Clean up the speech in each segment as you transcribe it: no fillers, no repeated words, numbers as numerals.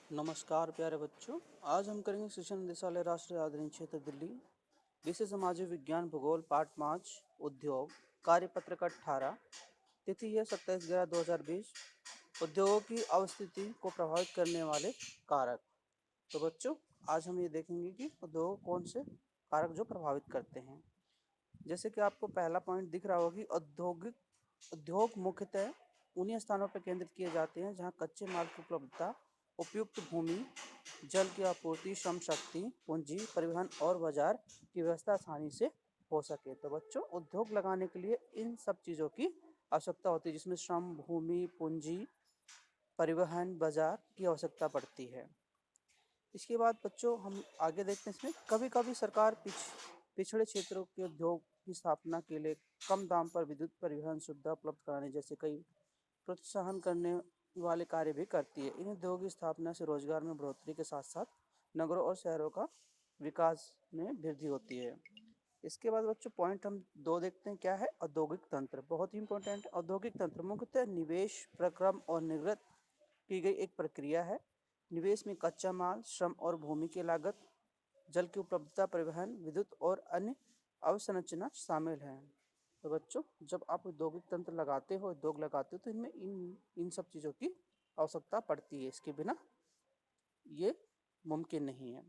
नमस्कार प्यारे बच्चों। आज हम करेंगे शिक्षा निदेशालय राष्ट्रीय राजधानी क्षेत्र दिल्ली, विषय सामाजिक विज्ञान भूगोल पाठ 5 उद्योग, कार्यपत्र का 18, तिथि है 27/11/2020। उद्योगों की अवस्थिति को प्रभावित करने वाले कारक। तो बच्चों आज हम ये देखेंगे कि उद्योग कौन से कारक जो प्रभावित करते हैं। जैसे कि आपको पहला पॉइंट दिख रहा होगा कि उद्योग मुख्यतः उन्हीं स्थानों पर केंद्रित किए जाते हैं जहां कच्चे माल की उपलब्धता, उपयुक्त भूमि, जल की आपूर्ति, श्रम शक्ति, पूंजी, परिवहन और बाजार की व्यवस्था आसानी से हो सके। तो बच्चों उद्योग लगाने के लिए इन सब चीज़ों की आवश्यकता होती है, जिसमें श्रम, भूमि, पूंजी, परिवहन, बाजार की आवश्यकता पड़ती है। इसके बाद बच्चों हम आगे देखते हैं, इसमें कभी कभी सरकार पिछड़े क्षेत्रों के उद्योग की स्थापना के लिए कम दाम पर विद्युत परिवहन सुविधा उपलब्ध कराने जैसे कई प्रोत्साहन करने वाले कार्य भी करती है। इन उद्योगों की स्थापना से रोजगार में बढ़ोतरी के साथ साथ नगरों और शहरों का विकास में वृद्धि होती है। इसके बाद बच्चों पॉइंट हम 2 देखते हैं, क्या है औद्योगिक तंत्र। बहुत ही इंपॉर्टेंट। औद्योगिक तंत्र मुख्यतः निवेश, प्रक्रम और निर्गत की गई एक प्रक्रिया है। निवेश में कच्चा माल, श्रम और भूमि की लागत, जल की उपलब्धता, परिवहन, विद्युत और अन्य अवसंरचना शामिल हैं। तो बच्चों जब आप औद्योगिक तंत्र लगाते हो, उद्योग लगाते हो, तो इनमें इन सब चीज़ों की आवश्यकता पड़ती है। इसके बिना ये मुमकिन नहीं है।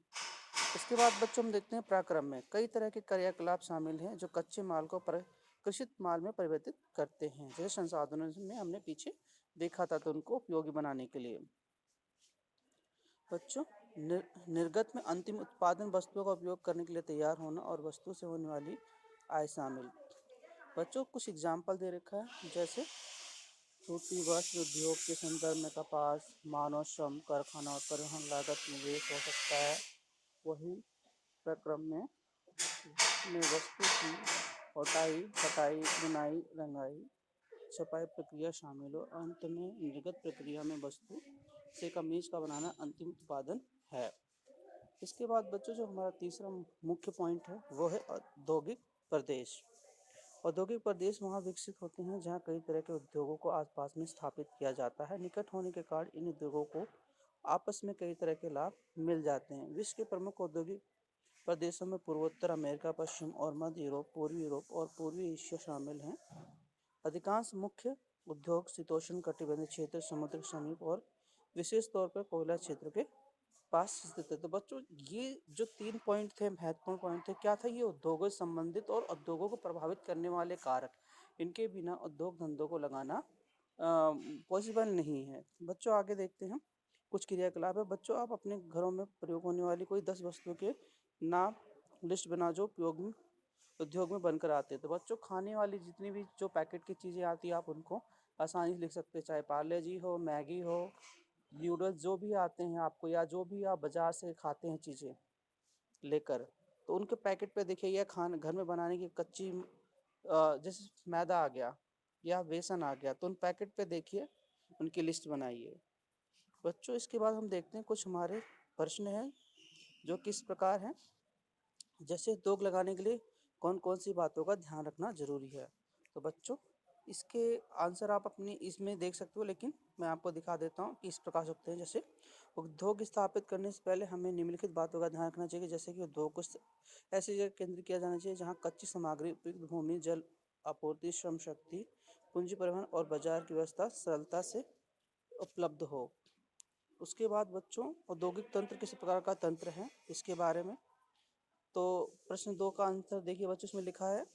इसके बाद बच्चों हम देखते हैं पराक्रम में कई तरह के क्रियाकलाप शामिल हैं जो कच्चे माल को कृषित माल में परिवर्तित करते हैं। जैसे संसाधनों में हमने पीछे देखा था, तो उनको उपयोगी बनाने के लिए। बच्चों निर्गत में अंतिम उत्पादन वस्तुओं का उपयोग करने के लिए तैयार होना और वस्तु से होने वाली आय शामिल। बच्चों कुछ एग्जाम्पल दे रखा है, जैसे सूती वस्त्र उद्योग के संदर्भ में कपास, मानव श्रम, कारखाना और परिवहन लागत निवेश हो सकता है। वही प्रक्रम में वस्तु की उठाई, कटाई, बुनाई, रंगाई, छपाई प्रक्रिया शामिल हो। अंत में निर्गत प्रक्रिया में वस्तु से कमीज का बनाना अंतिम उत्पादन है। इसके बाद बच्चों जो हमारा तीसरा मुख्य पॉइंट है वो है औद्योगिक प्रदेश। औद्योगिक प्रदेश वहाँ विकसित होते हैं जहाँ कई तरह के उद्योगों को आसपास में स्थापित किया जाता है। निकट होने के कारण इन उद्योगों को आपस में कई तरह के लाभ मिल जाते हैं। विश्व के प्रमुख औद्योगिक प्रदेशों में पूर्वोत्तर अमेरिका, पश्चिम और मध्य यूरोप, पूर्वी यूरोप और पूर्वी एशिया शामिल हैं। अधिकांश मुख्य उद्योग शीतोष्ण कटिबंधीय क्षेत्र, समुद्र के समीप और विशेष तौर पर कोयला क्षेत्र के पास स्थित है। तो बच्चों ये जो 3 पॉइंट थे, महत्वपूर्ण पॉइंट थे, क्या था? ये उद्योगों से संबंधित और उद्योगों को प्रभावित करने वाले कारक। इनके बिना उद्योग धंधों को लगाना पॉसिबल नहीं है। बच्चों आगे देखते हैं कुछ क्रियाकलाप है। बच्चों आप अपने घरों में प्रयोग होने वाली कोई 10 वस्तुओं के नाम लिस्ट बना जो उद्योग में बनकर आते हैं। तो बच्चों खाने वाली जितनी भी जो पैकेट की चीज़ें आती है आप उनको आसानी से लिख सकते हैं, चाहे पार्ले जी हो, मैगी हो, नूडल्स, जो भी आते हैं आपको, या जो भी आप बाजार से खाते हैं चीज़ें लेकर, तो उनके पैकेट पे देखिए यह खाना घर में बनाने की कच्ची जैसे मैदा आ गया या बेसन आ गया, तो उन पैकेट पे देखिए उनकी लिस्ट बनाइए। बच्चों इसके बाद हम देखते हैं कुछ हमारे प्रश्न हैं जो किस प्रकार हैं। जैसे उद्योग लगाने के लिए कौन कौन सी बातों का ध्यान रखना जरूरी है। तो बच्चों इसके आंसर आप अपनी इसमें देख सकते हो, लेकिन मैं आपको दिखा देता हूँ कि इस प्रकार से होते हैं। जैसे उद्योग स्थापित करने से पहले हमें निम्नलिखित बातों का ध्यान रखना चाहिए, जैसे कि उद्योग को ऐसी जगह केंद्रित किया जाना चाहिए जहाँ कच्ची सामग्री, उपयुक्त भूमि, जल आपूर्ति, श्रम शक्ति, पूंजी, परिवहन और बाजार की व्यवस्था सरलता से उपलब्ध हो। उसके बाद बच्चों औद्योगिक तंत्र किस प्रकार का तंत्र है इसके बारे में। तो प्रश्न 2 का आंसर देखिए बच्चों, इसमें लिखा है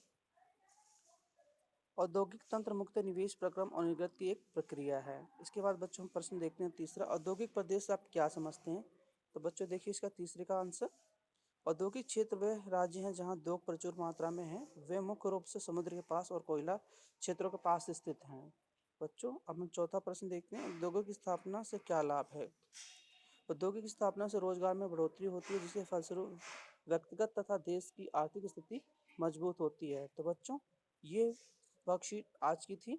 औद्योगिक तंत्र मुख्यतः निवेश, प्रक्रम और निर्गत की एक प्रक्रिया है। इसके बाद बच्चों हम प्रश्न देखते हैं तीसरा, औद्योगिक प्रदेश आप क्या समझते हैं। तो बच्चों देखिए इसका तीसरे का आंसर, औद्योगिक क्षेत्र वे राज्य हैं जहां उद्योग प्रचुर मात्रा में है। वे मुख्य रूप से समुद्र के पास और कोयला क्षेत्रों के पास स्थित हैं। बच्चों अब हम चौथा प्रश्न देखते हैं, उद्योगों की स्थापना से क्या लाभ है। औद्योगिक स्थापना से रोजगार में बढ़ोतरी होती है, जिसके फलस्वरूप व्यक्तिगत तथा देश की आर्थिक स्थिति मजबूत होती है। तो बच्चों ये वर्कशीट आज की थी।